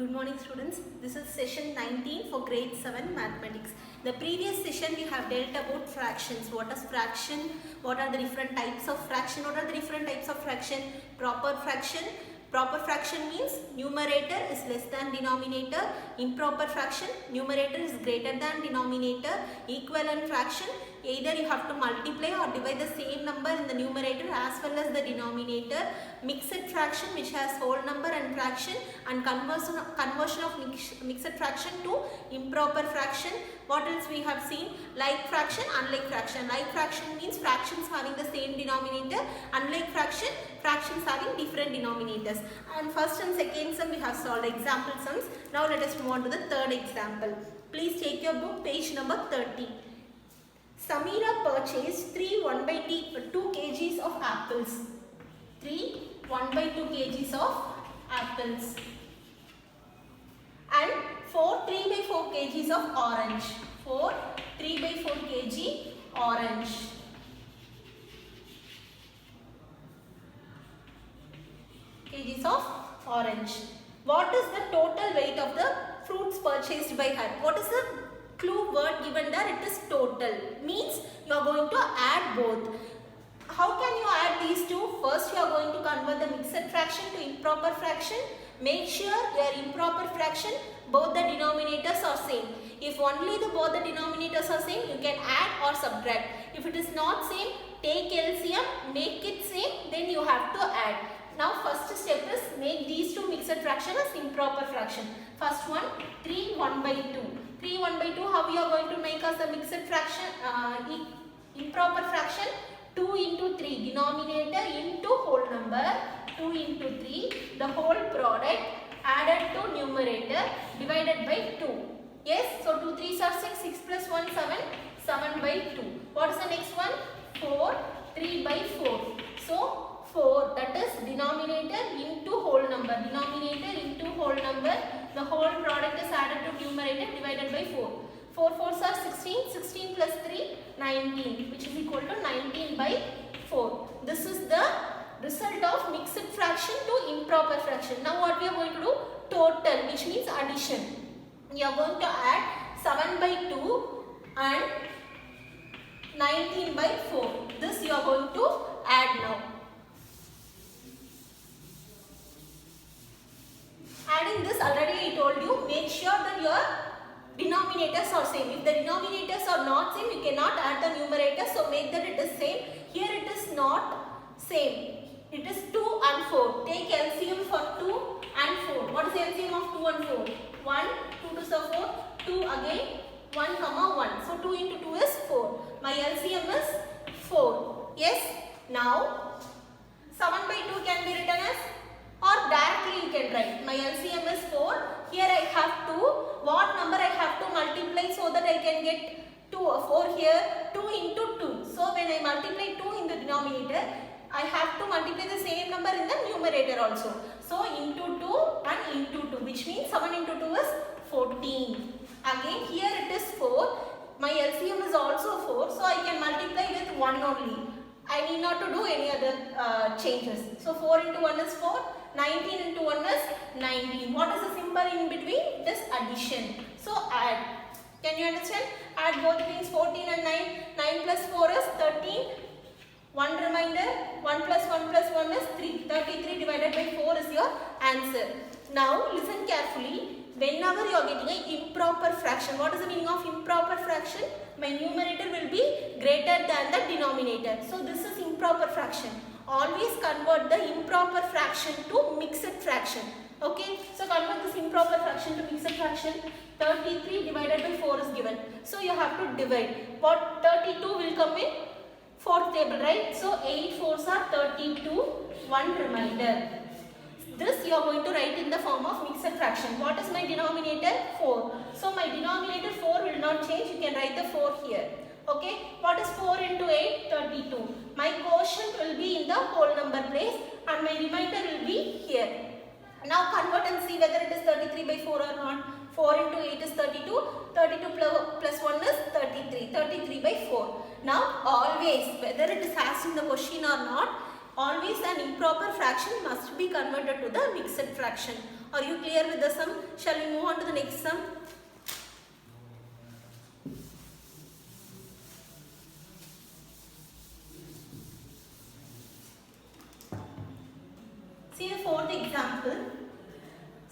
Good morning students. This is session 19 for grade 7 mathematics. The previous session we have dealt about fractions. What is fraction? What are the different types of fraction? What are the different types of fraction? Proper fraction. Proper fraction means numerator is less than denominator. Improper fraction, numerator is greater than denominator. Equivalent fraction, either you have to multiply or divide the same number in the numerator as well as the denominator. Mixed fraction which has whole number and fraction, and conversion of mixed fraction to improper fraction. What else we have seen? Like fraction, unlike fraction. Like fraction means fractions having the same denominator. Unlike fraction, fractions having different denominators. And first and second sum we have solved example sums. Now let us move on to the third example. Please take your book, page number 30. Samira purchased 3 1/2 kgs of apples. 3 1/2 kgs of apples and 4 3/4 kgs of orange. 4 3/4 kg orange. Kgs of orange. What is the total weight of the fruits purchased by her? What is the clue word given there? It is total. Means you are going to add both. How can you add these two? First you are going to convert the mixed fraction to improper fraction. Make sure your improper fraction both the denominators are same. If only both the denominators are same, you can add or subtract. If it is not same, take LCM, make it same, then you have to add. Now first step is make these two mixed fraction as improper fraction. First one 3 1/2. 3 1/2, how we are going to make as a mixed fraction, improper fraction? 2 into 3, denominator into whole number, 2 into 3, the whole product added to numerator divided by 2. Yes, so 2 3s are 6, 6 plus 1 7, 7/2. What is the next one? 4 3/4. So 4, that is denominator into whole number, denominator into whole number, the whole product is added to numerator divided by 4. 4 4s are 16, 16 plus 3, 19, which is equal to 19/4. This is the result of mixed fraction to improper fraction. Now what we are going to do? Total, which means addition. We are going to add 7/2 and 19/4. This you are going to add now. Adding this, already I told you, make sure that your denominators are same. If the denominators are not same, you cannot add the numerator. So make that it is same. Here it is not same. It is 2 and 4. Take LCM for 2 and 4. What is the LCM of 2 and 4? 1, 2 to the 4, 2 again, 1 comma 1. So 2 into 2 is 4. My LCM is 4. Yes. Now 7/2 can be written as, or directly you can write. My LCM is 4. Here I have 2. What number I have to multiply so that I can get 2 or 4 here? 2 into 2. So when I multiply 2 in the denominator, I have to multiply the same number in the numerator also. So into 2 and into 2, which means 7 into 2 is 14. Again here it is 4. My LCM is also 4. So I can multiply with 1 only. I need not to do any other changes. So 4 into 1 is 4. 19 into 1 is 19. What is the symbol in between? It is addition. So add. Can you understand? Add both things, 14 and 9. 9 plus 4 is 13. 1 remainder. 1 plus 1 is 3. 33 divided by 4 is your answer. Now listen carefully. Whenever you are getting an improper fraction, what is the meaning of improper fraction? My numerator will be greater than the denominator. So this is improper fraction. Always convert the improper fraction to mixed fraction. Okay, so convert this improper fraction to mixed fraction. 33 divided by 4 is given. So you have to divide. What 32 will come in fourth table, right? So 8 4s are 32, 1 remainder. This you are going to write in the form of mixed fraction. What is my denominator? 4. So my denominator 4 will not change. You can write the 4 here. Okay. What is 4 into 8? 32. My quotient will be in the whole number place and my remainder will be here. Now convert and see whether it is 33/4 or not. 4 into 8 is 32. 32 plus 1 is 33. 33/4. Now always, whether it is asked in the question or not, always an improper fraction must be converted to the mixed fraction. Are you clear with the sum? Shall we move on to the next sum? See the fourth example.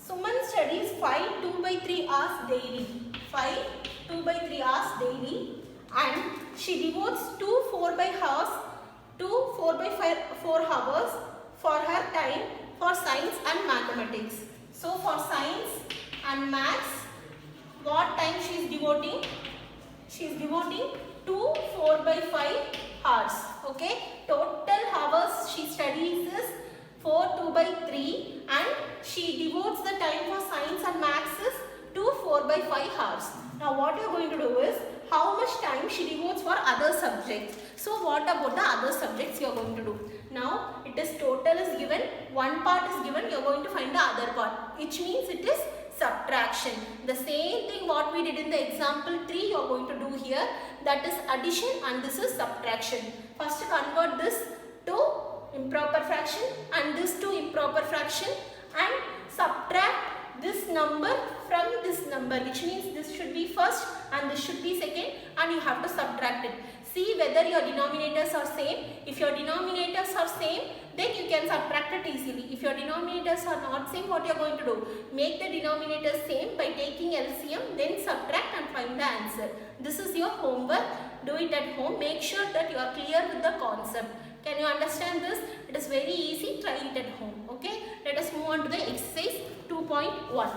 Suman studies 5 2/3 hours daily. 5 2/3 hours daily, and she devotes 2 4 hours for her time for science and mathematics. So for science and maths, what time she is devoting? She is devoting 2 4/5 hours. Okay, total hours she studies is 4 2/3, and she devotes the time for science and maths is 2 4/5 hours. Now what you are going to do is how much time she devotes for other subjects. So what about the other subjects you are going to do? Now it is total is given, one part is given, you are going to find the other part, which means it is subtraction. The same thing what we did in the example 3 you are going to do here, that is addition, and this is subtraction. First convert this to improper fraction and this to improper fraction, and subtract this number from this number, which means this should be first and this should be second, and you have to subtract it. See whether your denominators are same. If your denominators are same, then you can subtract it easily. If your denominators are not same, what you are going to do? Make the denominators same by taking LCM, then subtract and find the answer. This is your homework. Do it at home. Make sure that you are clear with the concept. Can you understand this? It is very easy. Try it at home. Okay. Let us move on to the exercise 2.1.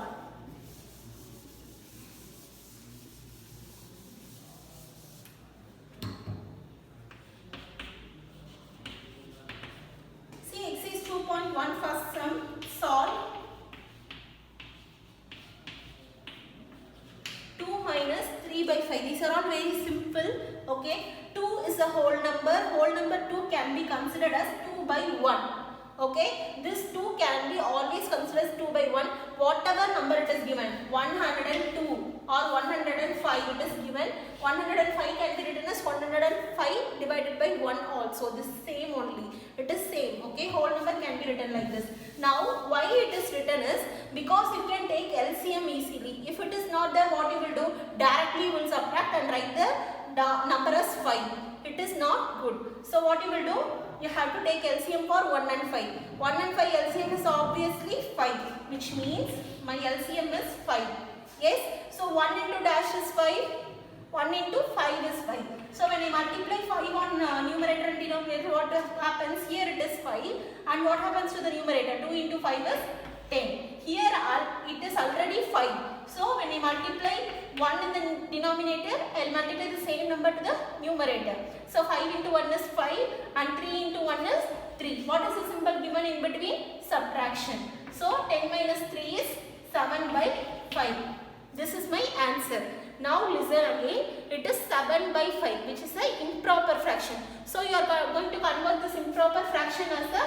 See exercise 2.1 first sum. Solve 2 minus 3/5. These are all very simple. Okay. 2 is a whole number. Whole number 2 can be considered as 2/1. Okay. This 2 can be always considered as 2/1. Whatever number it is given, 102 or 105 it is given. 105 can be written as 105 divided by 1 also. This same only. It is same. Okay. Whole number can be written like this. Now why it is written is because you can take LCM easily. If it is not there, what you will do? Directly you will subtract and write the number as 5. It is not good. So what you will do? You have to take LCM for 1 and 5. 1 and 5 LCM is obviously 5, which means my LCM is 5. Yes. So 1 into dash is 5. 1 into 5 is 5. So when I multiply 5 on numerator and denominator, what happens? Here it is 5. And what happens to the numerator? 2 into 5 is 10. Here it is already 5. So when I multiply 1 in the denominator, I will multiply the same number to the numerator. So 5 into 1 is 5 and 3 into 1 is 3. What is the symbol given in between? Subtraction. So 10 minus 3 is 7/5. This is my answer. Now listen again. It is 7/5, which is an improper fraction. So you are going to convert this improper fraction as a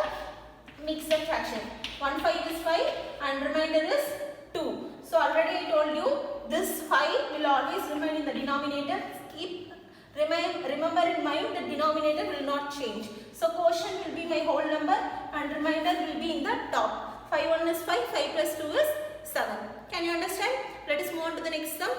mixed fraction. 1 5 is 5 and remainder is 2. So already I told you this 5 will always remain in the denominator. Remember in mind the denominator will not change. So quotient will be my whole number and remainder will be in the top. 5 1 is 5, 5 plus 2 is 7. Can you understand? Let us move on to the next sum.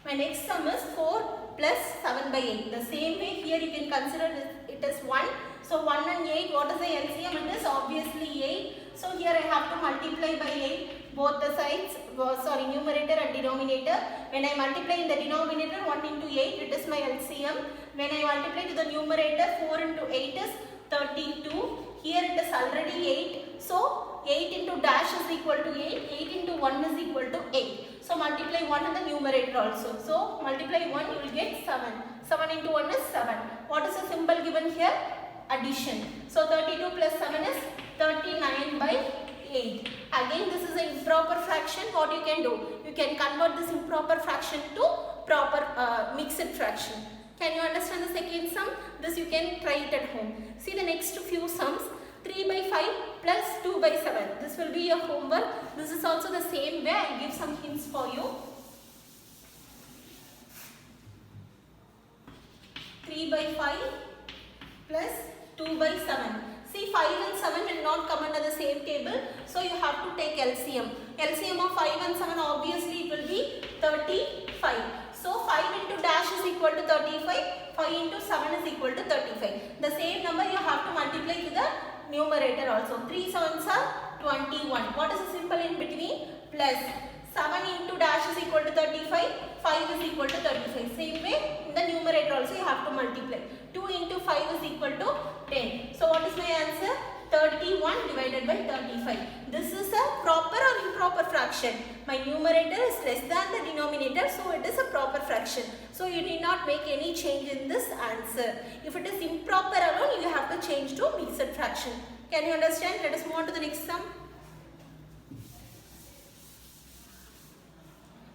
My next sum is 4 plus 7/8. The same way here you can consider it as 1. So 1 and 8, what is the LCM? It is obviously 8. So here I have to multiply by 8 both the sides, numerator and denominator. When I multiply in the denominator 1 into 8, it is my LCM. When I multiply to the numerator, 4 into 8 is 32. Here it is already 8. So 8 into dash is equal to 8. 8 into 1 is equal to 8. So multiply 1 in the numerator also. So multiply 1, you will get 7. 7 into 1 is 7. What is the symbol given here? Addition. So 32 plus 7 is 39/8. Again, this is an improper fraction. What you can do? You can convert this improper fraction to proper mixed fraction. Can you understand the second sum? This you can try it at home. See the next few sums. 3/5 plus 2/7. This will be your homework. This is also the same way. I give some hints for you. 3 by 5 plus 2 by 7. See, 5 and 7 will not come under the same table, so you have to take LCM. LCM of 5 and 7, obviously it will be 35. So 5 into dash is equal to 35, 5 into 7 is equal to 35. The same number you have to multiply to the numerator also. 3 sevens are 21. What is the symbol in between? Plus. 7 into dash is equal to 35, 5 is equal to 35. Same way, in the numerator also you have to multiply. 2 into 5 is equal to 10. So what is my answer? 31 divided by 35. This is a proper or improper fraction. My numerator is less than the denominator, so it is a proper fraction. So you need not make any change in this answer. If it is improper alone, you have to change to mixed fraction. Can you understand? Let us move on to the next sum.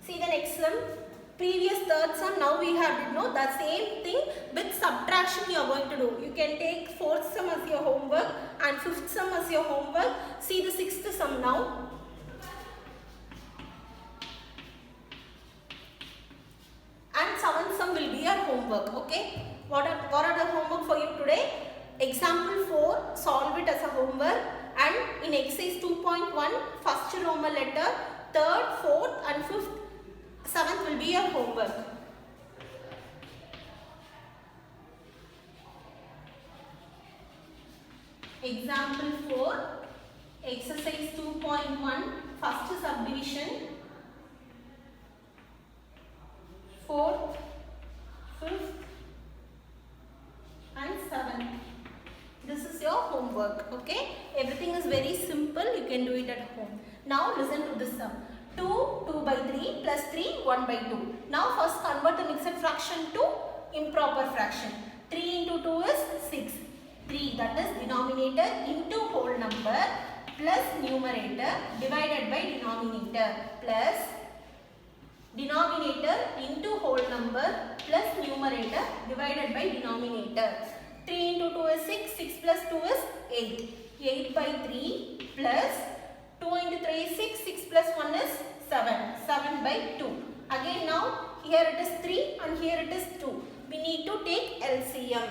See the next sum. Previous third sum, now we have to know the same thing with subtraction you are going to do. You can take fourth sum as your homework and fifth sum as your homework. See the sixth sum now. And seventh sum will be your homework. Okay. What are the homework for you today? Example 4, solve it as a homework. And in exercise 2.1, first Roman letter, third, fourth and fifth, seventh will be your homework. Example 4, exercise 2.1, first subdivision, fourth, fifth and seventh. This is your homework. Okay, everything is very simple. You can do it at home. Now listen to this sum. 2 by 3 plus 3 1 by 2. Now first convert the mixed fraction to improper fraction. 3 into 2 is 6. 3, that is denominator into whole number plus numerator divided by denominator plus denominator into whole number plus numerator divided by denominator. 3 into 2 is 6. 6 plus 2 is 8. 8 by 3 plus 2 into 3 is 6, 6 plus 1 is 7, 7 by 2. Again now, here it is 3 and here it is 2. We need to take LCM.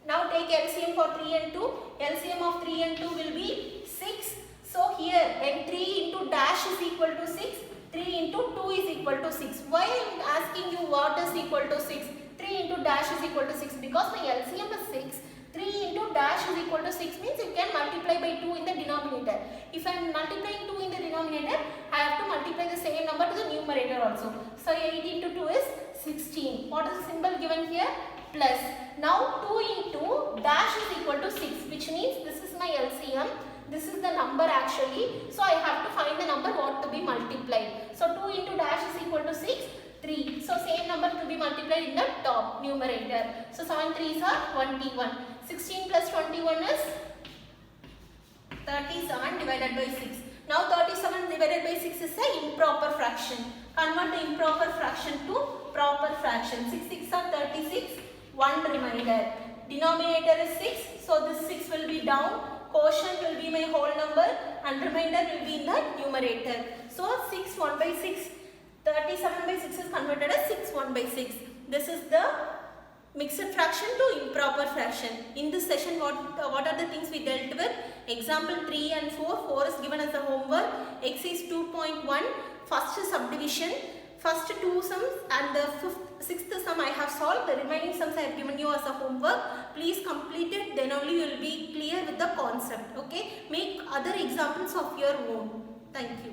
Now take LCM for 3 and 2. LCM of 3 and 2 will be 6. So here, when 3 into dash is equal to 6, 3 into 2 is equal to 6. Why I am asking you what is equal to 6? 3 into dash is equal to 6 because my LCM is 6. 3 into dash is equal to 6 means you can multiply by 2 in the denominator. If I am multiplying 2 in the denominator, I have to multiply the same number to the numerator also. So 8 into 2 is 16. What is the symbol given here? Plus. Now 2 into dash is equal to 6, which means this is my LCM. This is the number actually. So I have to find the number what to be multiplied. So 2 into dash is equal to 6. 3. So same number to be multiplied in the top numerator. So 7 3s are 21. 16 plus 21 is 37 divided by 6. Now 37 divided by 6 is an improper fraction. Convert the improper fraction to proper fraction. 6 6 are 36. 1 remainder. Denominator is 6. So this 6 will be down. Quotient will be my whole number and remainder will be in the numerator. So 6 1 by 6. 37 by 6 is converted as 6 1 by 6. This is the mixed fraction to improper fraction. In this session, what are the things we dealt with? Example 3 and 4. 4 is given as a homework. Exercise 2.1, first subdivision. First two sums and the sixth sum I have solved. The remaining sums I have given you as a homework. Please complete it. Then only you will be clear with the concept. Okay. Make other examples of your own. Thank you.